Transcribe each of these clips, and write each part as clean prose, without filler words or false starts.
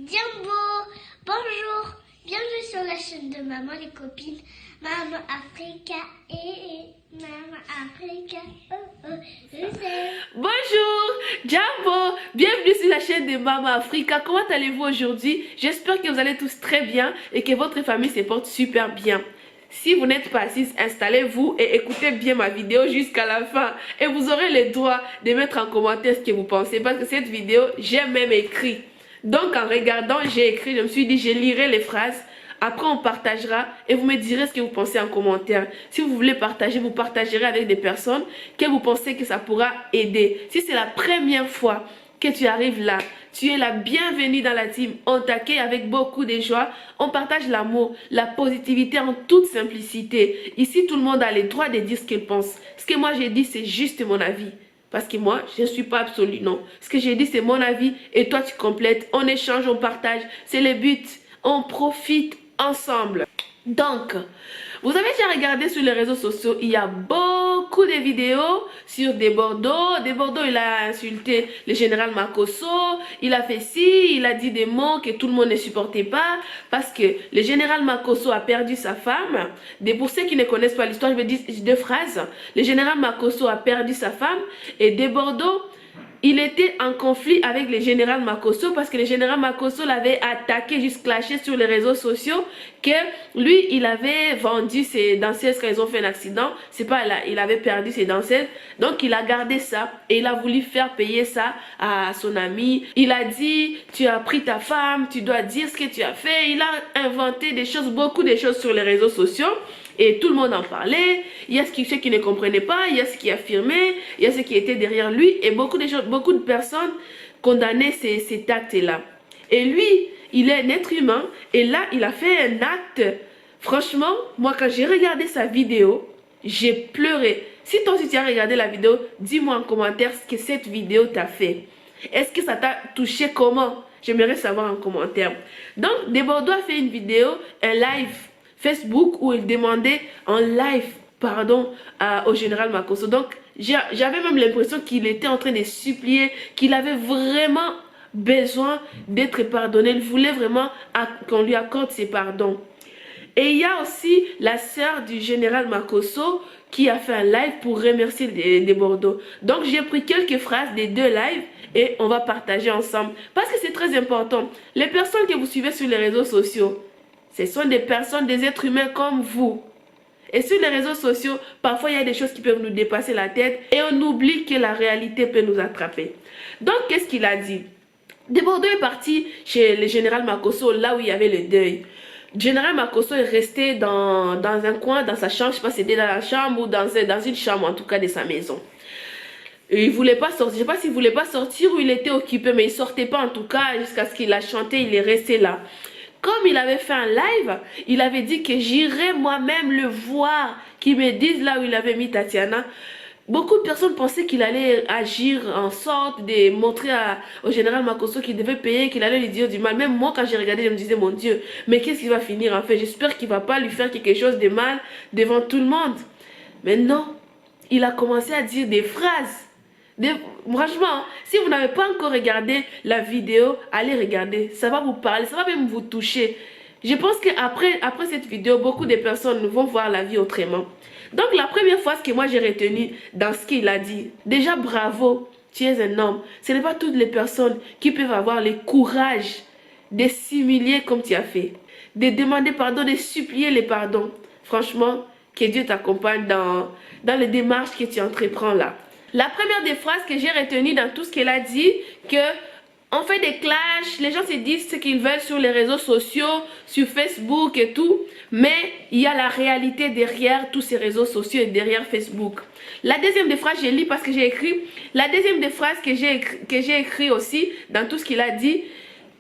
Jumbo, bonjour, bienvenue sur la chaîne de Maman les copines, Maman Africa et Maman Africa, je sais. Bonjour, Jumbo, bienvenue sur la chaîne de Maman Africa. Comment allez-vous aujourd'hui? J'espère que vous allez tous très bien et que votre famille se porte super bien. Si vous n'êtes pas assise, installez-vous et écoutez bien ma vidéo jusqu'à la fin. Et vous aurez le droit de mettre en commentaire ce que vous pensez. Parce que cette vidéo, j'ai même écrit. Donc en regardant, j'ai écrit, je me suis dit, je lirai les phrases. Après, on partagera et vous me direz ce que vous pensez en commentaire. Si vous voulez partager, vous partagerez avec des personnes que vous pensez que ça pourra aider. Si c'est la première fois que tu arrives là, tu es la bienvenue dans la team. On t'accueille avec beaucoup de joie. On partage l'amour, la positivité en toute simplicité. Ici, tout le monde a le droit de dire ce qu'il pense. Ce que moi j'ai dit, c'est juste mon avis. Parce que moi, je ne suis pas absolue, non. Ce que j'ai dit, c'est mon avis et toi, tu complètes. On échange, on partage. C'est le but. On profite ensemble. Donc, vous avez déjà regardé sur les réseaux sociaux, il y a beaucoup de vidéos sur Desbordeaux. Desbordeaux, il a insulté le général Makosso, il a fait ci, il a dit des mots que tout le monde ne supportait pas parce que le général Makosso a perdu sa femme. Pour ceux qui ne connaissent pas l'histoire, je vais dire deux phrases. Le général Makosso a perdu sa femme et Desbordeaux, il était en conflit avec le général Makosso parce que le général Makosso l'avait attaqué, juste clashé sur les réseaux sociaux que lui, il avait vendu ses danseuses quand ils ont fait un accident. C'est pas là, il avait perdu ses danseuses. Donc, il a gardé ça et il a voulu faire payer ça à son ami. Il a dit, tu as pris ta femme, tu dois dire ce que tu as fait. Il a inventé des choses, beaucoup de choses sur les réseaux sociaux. Et tout le monde en parlait, il y a ceux qui ne comprenaient pas, il y a ceux qui affirmaient, il y a ceux qui étaient derrière lui et beaucoup de personnes condamnaient cet acte-là. Et lui, il est un être humain et là, il a fait un acte. Franchement, moi quand j'ai regardé sa vidéo, j'ai pleuré. Si toi aussi tu as regardé la vidéo, dis-moi en commentaire ce que cette vidéo t'a fait. Est-ce que ça t'a touché comment? J'aimerais savoir en commentaire. Donc, Desbordeaux a fait une vidéo, un live Facebook où il demandait en live pardon au général Makosso. Donc j'avais même l'impression qu'il était en train de supplier, qu'il avait vraiment besoin d'être pardonné. Il voulait vraiment qu'on lui accorde ses pardons. Et il y a aussi la sœur du général Makosso qui a fait un live pour remercier Desbordeaux. Donc j'ai pris quelques phrases des deux lives et on va partager ensemble. Parce que c'est très important. Les personnes que vous suivez sur les réseaux sociaux, ce sont des personnes, des êtres humains comme vous. Et sur les réseaux sociaux, parfois il y a des choses qui peuvent nous dépasser la tête et on oublie que la réalité peut nous attraper. Donc, qu'est-ce qu'il a dit? Desbordeaux est parti chez le général Makosso, là où il y avait le deuil. Le général Makosso est resté dans un coin, dans sa chambre, je ne sais pas si c'était dans la chambre ou dans une chambre en tout cas de sa maison. Et il voulait pas sortir, je ne sais pas s'il ne voulait pas sortir ou il était occupé, mais il ne sortait pas en tout cas jusqu'à ce qu'il a chanté, il est resté là. Comme il avait fait un live, il avait dit que j'irai moi-même le voir, qu'il me dise là où il avait mis Tatiana. Beaucoup de personnes pensaient qu'il allait agir en sorte de montrer au général Makosso qu'il devait payer, qu'il allait lui dire du mal. Même moi, quand j'ai regardé, je me disais, mon Dieu, mais qu'est-ce qu'il va finir en fait? J'espère qu'il ne va pas lui faire quelque chose de mal devant tout le monde. Mais non, il a commencé à dire des phrases. Franchement, si vous n'avez pas encore regardé la vidéo, allez regarder. Ça va vous parler, ça va même vous toucher. Je pense qu'après cette vidéo, beaucoup de personnes vont voir la vie autrement. Donc la première phrase que moi j'ai retenue dans ce qu'il a dit, déjà bravo, tu es un homme. Ce n'est pas toutes les personnes qui peuvent avoir le courage de s'humilier comme tu as fait, de demander pardon, de supplier les pardons. Franchement, que Dieu t'accompagne dans les démarches que tu entreprends là. La première des phrases que j'ai retenues dans tout ce qu'elle a dit, que on fait des clashs, les gens se disent ce qu'ils veulent sur les réseaux sociaux, sur Facebook et tout, mais il y a la réalité derrière tous ces réseaux sociaux et derrière Facebook. La deuxième des phrases, je lis parce que j'ai écrit, la deuxième des phrases que j'ai écrit aussi dans tout ce qu'il a dit,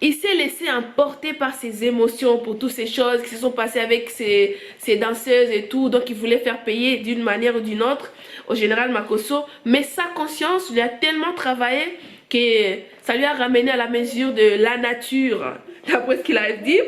il s'est laissé emporter par ses émotions pour toutes ces choses qui se sont passées avec ses danseuses et tout. Donc, il voulait faire payer d'une manière ou d'une autre au général Makosso. Mais sa conscience lui a tellement travaillé que ça lui a ramené à la mesure de la nature, d'après ce qu'il a dit.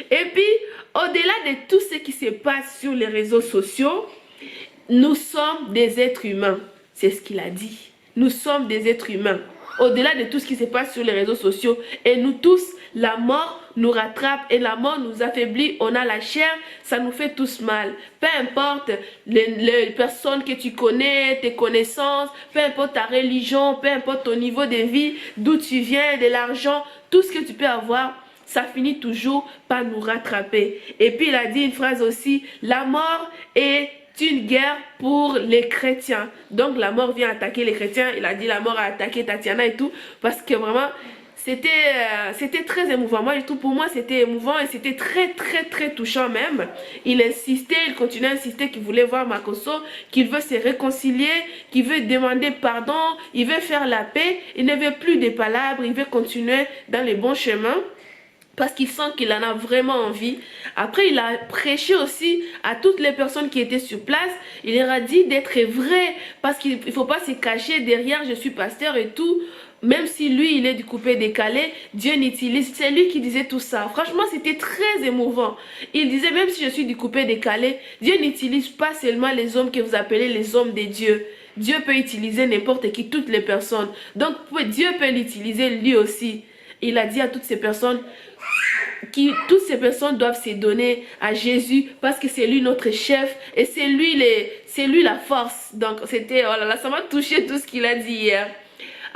Et puis, au-delà de tout ce qui se passe sur les réseaux sociaux, nous sommes des êtres humains. C'est ce qu'il a dit. Nous sommes des êtres humains. au-delà de tout ce qui se passe sur les réseaux sociaux. Et nous tous, la mort nous rattrape et la mort nous affaiblit. On a la chair, ça nous fait tous mal. Peu importe les personnes que tu connais, tes connaissances, peu importe ta religion, peu importe ton niveau de vie, d'où tu viens, de l'argent, tout ce que tu peux avoir, ça finit toujours par nous rattraper. Et puis il a dit une phrase aussi, la mort est une guerre pour les chrétiens. Donc la mort vient attaquer les chrétiens. Il a dit la mort a attaqué Tatiana et tout, parce que vraiment c'était très émouvant. Moi, je trouve, pour moi, c'était émouvant et c'était très touchant même. Il insistait, il continuait à insister qu'il voulait voir Makosso, qu'il veut se réconcilier, qu'il veut demander pardon, il veut faire la paix. Il ne veut plus des palabres, il veut continuer dans les bons chemins, parce qu'il sent qu'il en a vraiment envie. Après, il a prêché aussi à toutes les personnes qui étaient sur place. Il leur a dit d'être vrai, parce qu'il ne faut pas se cacher derrière « je suis pasteur » et tout. Même si lui, il est du coupé décalé, Dieu n'utilise. C'est lui qui disait tout ça. Franchement, c'était très émouvant. Il disait, même si je suis du coupé décalé, Dieu n'utilise pas seulement les hommes que vous appelez les hommes de Dieu. Dieu peut utiliser n'importe qui, toutes les personnes. Donc, Dieu peut l'utiliser lui aussi. Il a dit à toutes ces personnes, toutes ces personnes doivent se donner à Jésus parce que c'est lui notre chef et c'est lui la force. Donc, c'était, oh là là, ça m'a touché tout ce qu'il a dit hier.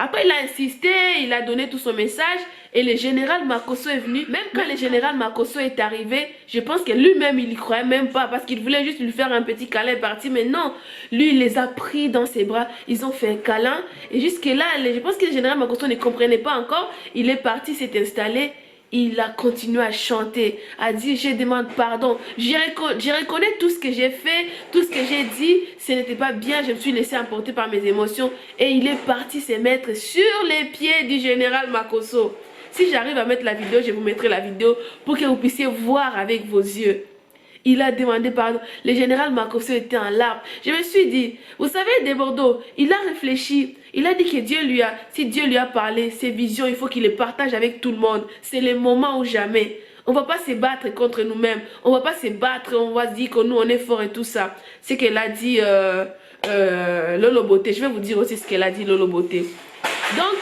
Après, il a insisté, il a donné tout son message et le général Makosso est venu. Même quand le général Makosso est arrivé, je pense que lui-même, il n'y croyait même pas parce qu'il voulait juste lui faire un petit câlin et partir. Mais non, lui, il les a pris dans ses bras. Ils ont fait un câlin. Et jusque-là, je pense que le général Makosso ne comprenait pas encore. Il est parti, s'est installé. Il a continué à chanter, à dire je demande pardon, je reconnais tout ce que j'ai fait, tout ce que j'ai dit, ce n'était pas bien, je me suis laissé emporter par mes émotions. Et il est parti se mettre sur les pieds du général Makosso. Si j'arrive à mettre la vidéo, je vous mettrai la vidéo pour que vous puissiez voir avec vos yeux. Il a demandé pardon. Le général Makosso était en larmes. Je me suis dit, vous savez, de Bordeaux, il a réfléchi. Il a dit que si Dieu lui a parlé, ses visions, il faut qu'il les partage avec tout le monde. C'est le moment ou jamais. On ne va pas se battre contre nous-mêmes. On ne va pas se battre, on va se dire que nous, on est fort et tout ça. C'est qu'elle a dit Lolo Beauté. Je vais vous dire aussi ce qu'elle a dit, Lolo Beauté. Donc,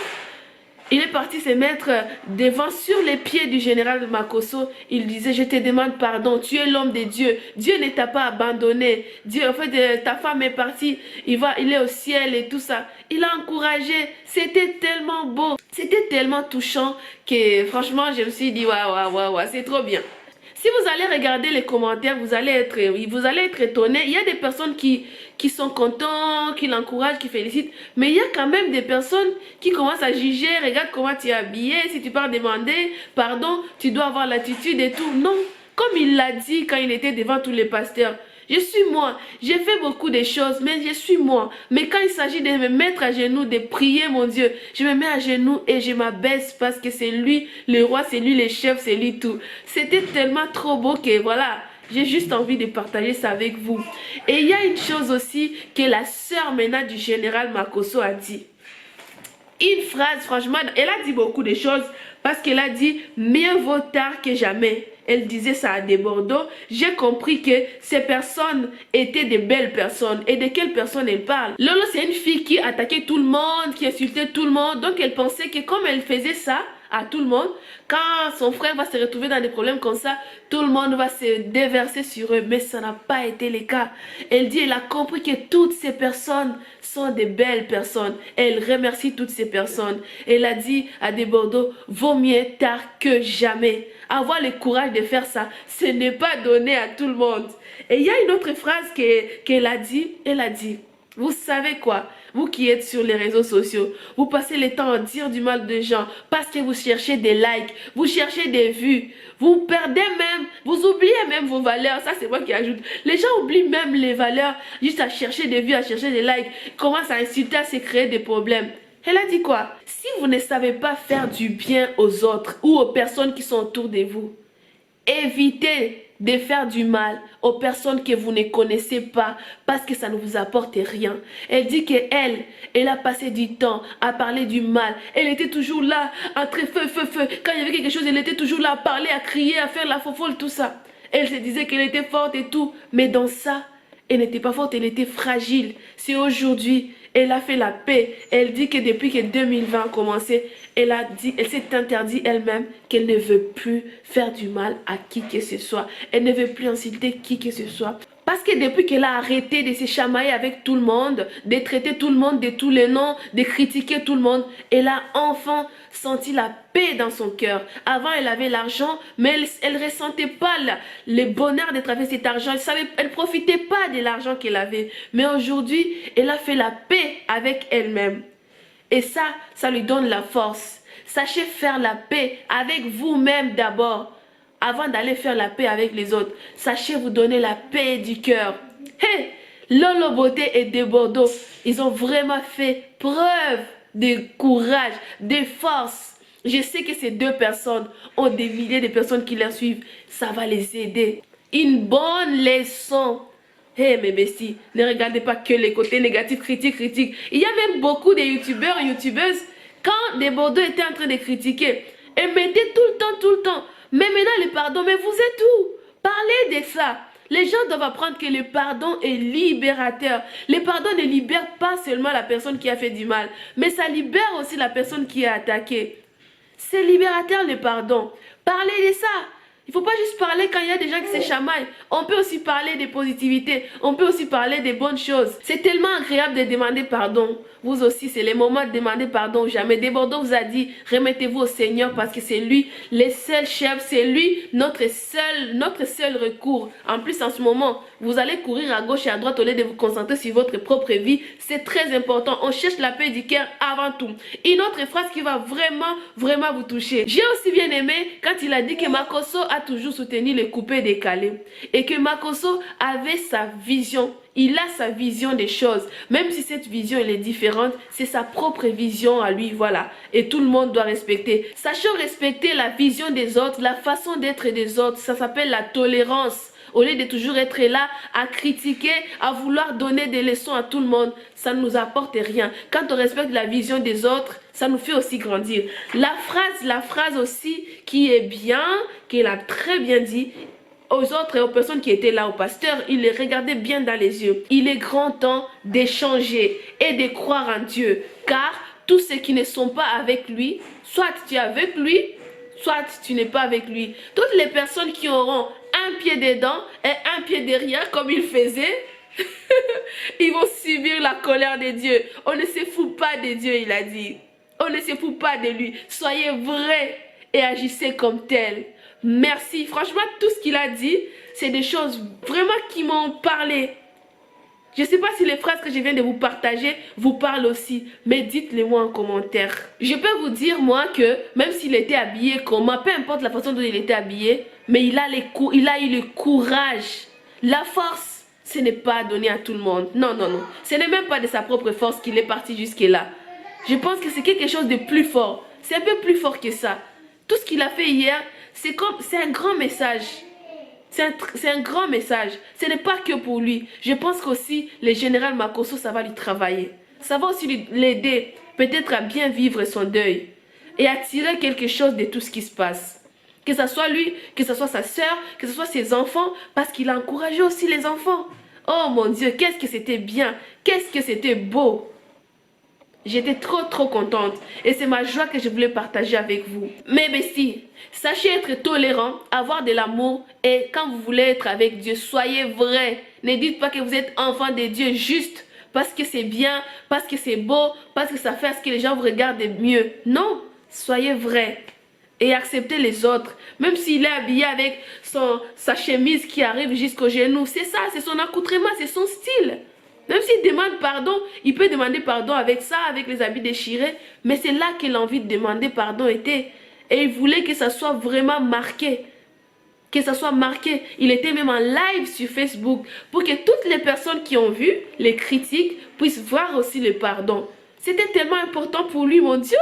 il est parti se mettre devant sur les pieds du général Makosso. Il disait, je te demande pardon, tu es l'homme de Dieu. Dieu ne t'a pas abandonné. Dieu, en fait, ta femme est partie, il est au ciel et tout ça. Il a encouragé. C'était tellement beau. C'était tellement touchant que franchement, je me suis dit, waouh, c'est trop bien. Si vous allez regarder les commentaires, vous allez être étonné. Il y a des personnes qui sont contents, qui l'encouragent, qui félicitent. Mais il y a quand même des personnes qui commencent à juger. Regarde comment tu es habillé. Si tu pars demander pardon, tu dois avoir l'attitude et tout. Non, comme il l'a dit quand il était devant tous les pasteurs. Je suis moi, j'ai fait beaucoup de choses, mais je suis moi. Mais quand il s'agit de me mettre à genoux, de prier mon Dieu, je me mets à genoux et je m'abaisse parce que c'est lui le roi, c'est lui le chef, c'est lui tout. C'était tellement trop beau que voilà, j'ai juste envie de partager ça avec vous. Et il y a une chose aussi que la sœur Mena du général Makosso a dit. Une phrase, franchement, elle a dit beaucoup de choses parce qu'elle a dit « mieux vaut tard que jamais ». Elle disait ça à des Bordeaux. J'ai compris que ces personnes étaient de belles personnes. Et de quelles personnes elle parle? Lolo, c'est une fille qui attaquait tout le monde, qui insultait tout le monde. Donc elle pensait que comme elle faisait ça à tout le monde, quand son frère va se retrouver dans des problèmes comme ça, tout le monde va se déverser sur eux. Mais ça n'a pas été le cas. Elle dit, elle a compris que toutes ces personnes sont des belles personnes. Elle remercie toutes ces personnes. Elle a dit à des Bordeaux, vaut mieux tard que jamais. Avoir le courage de faire ça, ce n'est pas donné à tout le monde. Et il y a une autre phrase qu'elle a dit. Elle a dit, vous savez quoi? Vous qui êtes sur les réseaux sociaux, vous passez le temps à dire du mal de gens parce que vous cherchez des likes, vous cherchez des vues, vous perdez même, vous oubliez même vos valeurs. Ça, c'est moi qui ajoute. Les gens oublient même les valeurs juste à chercher des vues, à chercher des likes, commencent à insulter, à se créer des problèmes. Elle a dit quoi? Si vous ne savez pas faire du bien aux autres ou aux personnes qui sont autour de vous, évitez de faire du mal aux personnes que vous ne connaissez pas parce que ça ne vous apporte rien. Elle dit qu'elle a passé du temps à parler du mal. Elle était toujours là, entre feu. Quand il y avait quelque chose, elle était toujours là à parler, à crier, à faire la fofolle, tout ça. Elle se disait qu'elle était forte et tout. Mais dans ça, elle n'était pas forte, elle était fragile. C'est aujourd'hui, Elle a fait la paix. Elle dit que depuis que 2020 a commencé, elle s'est interdit elle-même qu'elle ne veut plus faire du mal à qui que ce soit. Elle ne veut plus insulter qui que ce soit. Parce que depuis qu'elle a arrêté de se chamailler avec tout le monde, de traiter tout le monde de tous les noms, de critiquer tout le monde, elle a enfin senti la paix dans son cœur. Avant, elle avait l'argent, mais elle ne ressentait pas le bonheur d'être avec cet argent. Elle ne profitait pas de l'argent qu'elle avait. Mais aujourd'hui, elle a fait la paix avec elle-même. Et ça lui donne la force. Sachez faire la paix avec vous-même d'abord. Avant d'aller faire la paix avec les autres, sachez vous donner la paix du cœur. Hey, Lolo Beauté et De Bordeaux, ils ont vraiment fait preuve de courage, de force. Je sais que ces deux personnes ont des milliers de personnes qui les suivent. Ça va les aider. Une bonne leçon. Hey mes besties, ne regardez pas que les côtés négatifs, critiques. Il y a même beaucoup de youtubeurs et youtubeuses, quand De Bordeaux était en train de critiquer, et mettaient tout le temps. Mais maintenant le pardon, mais vous êtes où? Parlez de ça. Les gens doivent apprendre que le pardon est libérateur. Le pardon ne libère pas seulement la personne qui a fait du mal, mais ça libère aussi la personne qui est attaquée. C'est libérateur le pardon. Parlez de ça. Il ne faut pas juste parler quand il y a des gens qui se chamaillent. On peut aussi parler de positivité. On peut aussi parler des bonnes choses. C'est tellement agréable de demander pardon. Vous aussi, c'est le moment de demander pardon ou jamais. De Bordeaux vous a dit, remettez-vous au Seigneur parce que c'est lui le seul chef. C'est lui notre seul recours. En plus, en ce moment, vous allez courir à gauche et à droite au lieu de vous concentrer sur votre propre vie. C'est très important. On cherche la paix du cœur avant tout. Une autre phrase qui va vraiment vous toucher. J'ai aussi bien aimé quand il a dit que Makosso a toujours soutenu les coupés décalés. Et que Makosso avait sa vision. Il a sa vision des choses. Même si cette vision elle est différente, c'est sa propre vision à lui, voilà. Et tout le monde doit respecter. Sachons respecter la vision des autres, la façon d'être des autres. Ça s'appelle la tolérance. Au lieu de toujours être là à critiquer, à vouloir donner des leçons à tout le monde, ça ne nous apporte rien. Quand on respecte la vision des autres, ça nous fait aussi grandir. La phrase aussi qui est bien, qu'il a très bien dit, aux autres et aux personnes qui étaient là, au pasteur, il les regardait bien dans les yeux. Il est grand temps d'échanger et de croire en Dieu. Car tous ceux qui ne sont pas avec lui, soit tu es avec lui, soit tu n'es pas avec lui. Toutes les personnes qui auront un pied dedans et un pied derrière, comme il faisait, ils vont subir la colère de Dieu. On ne se fout pas de Dieu, il a dit. On ne se fout pas de lui. Soyez vrais et agissez comme tel. Merci. Franchement, tout ce qu'il a dit, c'est des choses vraiment qui m'ont parlé. Je ne sais pas si les phrases que je viens de vous partager vous parlent aussi, mais dites-les moi en commentaire. Je peux vous dire, moi, que même s'il était habillé comment, peu importe la façon dont il était habillé, mais il a eu le courage. La force, ce n'est pas donné à tout le monde. Non. Ce n'est même pas de sa propre force qu'il est parti jusque-là. Je pense que c'est quelque chose de plus fort. C'est un peu plus fort que ça. Tout ce qu'il a fait hier, c'est un grand message. C'est un grand message. Ce n'est pas que pour lui. Je pense qu'aussi, le général Makosso, ça va lui travailler. Ça va aussi l'aider peut-être à bien vivre son deuil. Et à tirer quelque chose de tout ce qui se passe. Que ce soit lui, que ce soit sa soeur, que ce soit ses enfants. Parce qu'il a encouragé aussi les enfants. Oh mon Dieu, qu'est-ce que c'était bien. Qu'est-ce que c'était beau. J'étais trop contente et c'est ma joie que je voulais partager avec vous. Mes besties, sachez être tolérant, avoir de l'amour et quand vous voulez être avec Dieu, soyez vrais. Ne dites pas que vous êtes enfant de Dieu juste parce que c'est bien, parce que c'est beau, parce que ça fait à ce que les gens vous regardent mieux. Non, soyez vrais et acceptez les autres. Même s'il est habillé avec sa chemise qui arrive jusqu'aux genoux, c'est ça, c'est son accoutrement, c'est son style. Même s'il demande pardon, il peut demander pardon avec ça, avec les habits déchirés. Mais c'est là que l'envie de demander pardon était. Et il voulait que ça soit vraiment marqué. Que ça soit marqué. Il était même en live sur Facebook. Pour que toutes les personnes qui ont vu les critiques puissent voir aussi le pardon. C'était tellement important pour lui, mon Dieu.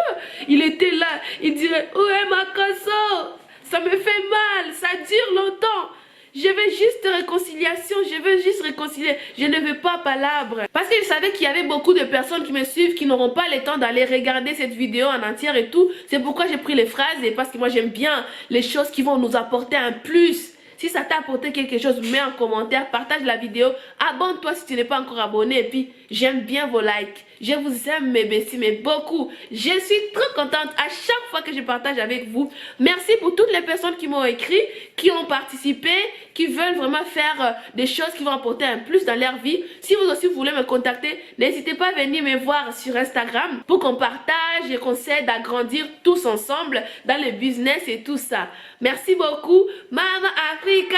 Il était là. Il dirait, où est Makosso? Ça me fait mal. Ça dure longtemps. Je veux juste réconciliation, je veux juste réconcilier. Je ne veux pas palabre. Parce qu'il savait qu'il y avait beaucoup de personnes qui me suivent qui n'auront pas le temps d'aller regarder cette vidéo en entière et tout. C'est pourquoi j'ai pris les phrases et parce que moi j'aime bien les choses qui vont nous apporter un plus. Si ça t'a apporté quelque chose, mets en commentaire, partage la vidéo, abonne-toi si tu n'es pas encore abonné et puis j'aime bien vos likes. Je vous aime mes besties, mais beaucoup. Je suis trop contente à chaque fois que je partage avec vous. Merci pour toutes les personnes qui m'ont écrit, qui ont participé, qui veulent vraiment faire des choses qui vont apporter un plus dans leur vie. Si vous aussi voulez me contacter, n'hésitez pas à venir me voir sur Instagram pour qu'on partage et qu'on s'aide à grandir tous ensemble dans le business et tout ça. Merci beaucoup. Mama Africa,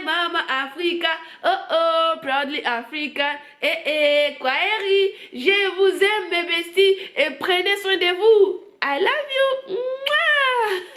Mama Africa, oh, proudly Africa, Kwaheri. Je vous aime mes besties et prenez soin de vous. I love you. Mouah.